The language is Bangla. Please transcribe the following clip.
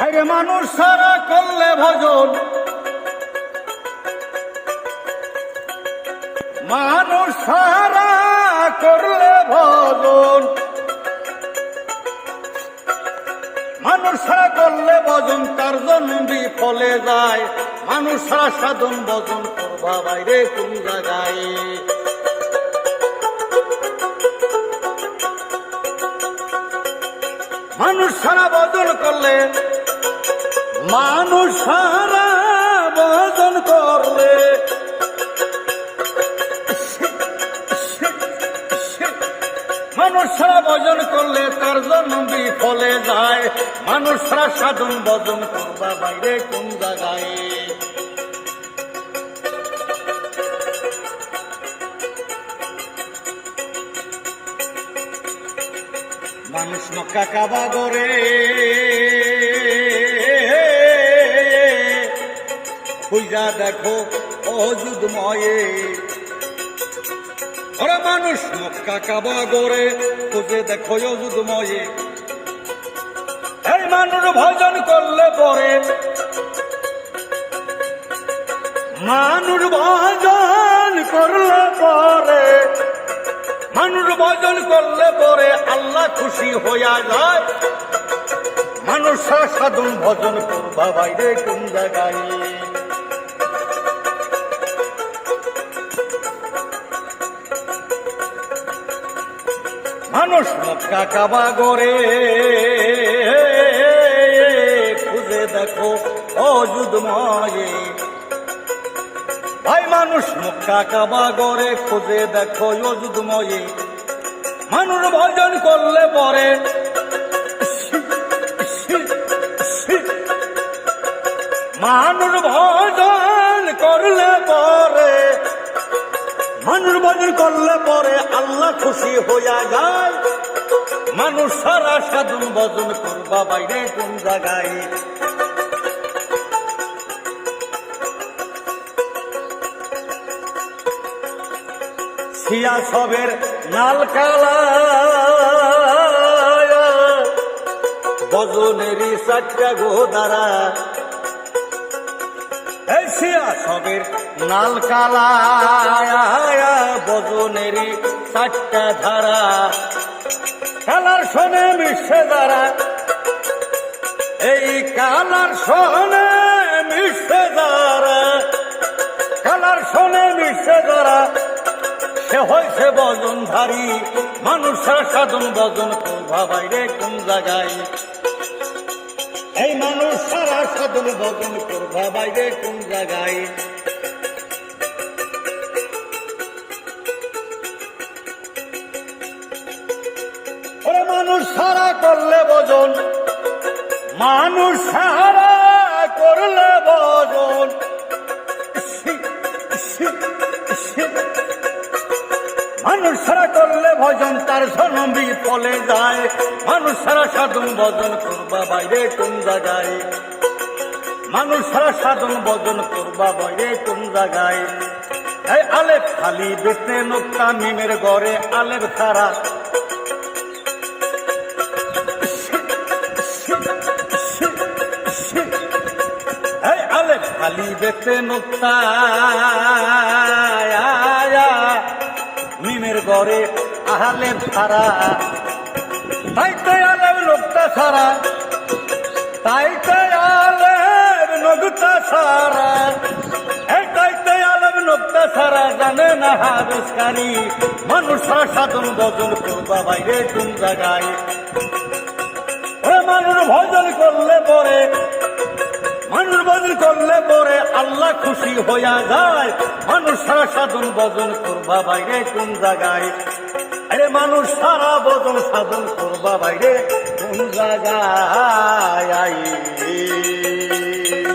আরে মানুষ সারা করলে ভজন, মানুষ সারা করলে ভজন, মানুষ সারা করলে ভজন তার জন্য বিফলে যায়। মানুষ সারা সাধন ভজন করবা বাইরে কোন জায়গায়? মানুষ সারা ভজন করলে, মানুষ সারা ভজন করলে মানুষ সারা ভজন করলে তার জন্য বিফলে যায়। মানুষ সারা সাধন ভজন করবা বাইরে কোন জায়গায়? মানুষ মক্কা কাবা গড়ে, খুঁজা দেখো অযুধময়ে। ওরা মানুষ মক্কা কাবা গড়ে, খুঁজে দেখো অযুধময়ে। এই মানুষ ভজন করলে পরে, মানুষ ভজন করলে পরে, মানুষ ভজন করলে পরে আল্লাহ খুশি হইয়া যায়। মানুষ সাধন ভজন করবা বাইরে কোন জায়গায়? মানুষ মক্কা কাবা গড়ে, খুঁজে দেখো অযুধময়ে। ভাই মানুষ মক্কা কাবা গড়ে, খুঁজে দেখো অযুধময়ে। মানুষ ভজন করলে পরে, মানুষ ভজন করলে পরে, মানুষ ভজন করলে পরে আল্লাহ খুশি হইয়া যায়। মানুষ সারা সাধন ভজন করবা বাইরে কোন জায়গায়? ছিয়া সবের নাল কালা, ভজনেরই চারটা গোদারা। এই ছিয়া সবের নাল কালা, ভজনেরই চারটা ধারা। কালার শোনে মিশে যারা, এই কালার শোনে মিশে যারা, কালার শোনে মিশে যারা, সে হয়েছে ভজনধারী। মানুষ সাধন ভজন করবা বাইরে কোন জায়গায়? এই মানুষ সারা সাধন ভজন করবা বাইরে কোন জায়গায়? ওরে মানুষ সারা করলে ভজন, মানুষ সারা করলে ভজন, মানুষ সারা করলে ভজন তার জন্য বিফলে যায়। মানুষ সারা সাধন ভজন করবা বাইরে কোন জায়গায়? মানুষ সারা সাধন ভজন করবা বাইরে কোন জায়গায়? এই আলেপ খালি বেতে নোক্তা মিমের ঘরে আলেপ ছাড়া, এই আলেপ খালি বেতে নোক্তা মিমের ঘরে আলেপ ছাড়া। তাই তো আলেপ লোকটা ছাড়া, তাই তো আলেপ নগতা ছাড়া, এই তাই তো আলেপ লোকটা ছাড়া জানে না হাবেশকারী। মানুষ সারা সাধন ভজন করবা বাইরে কোন জায়গায়? ওরে মানুষ ভজন করলে পরে, মানুষ ভজন করলে পরে আল্লাহ খুশি হইয়া যায়। মানুষ সারা সাধন ভজন করবা বাইরে কোন জায়গায়? আরে মানুষ সারা ভজন সাধন করবা বাইরে কোন জায়গায়?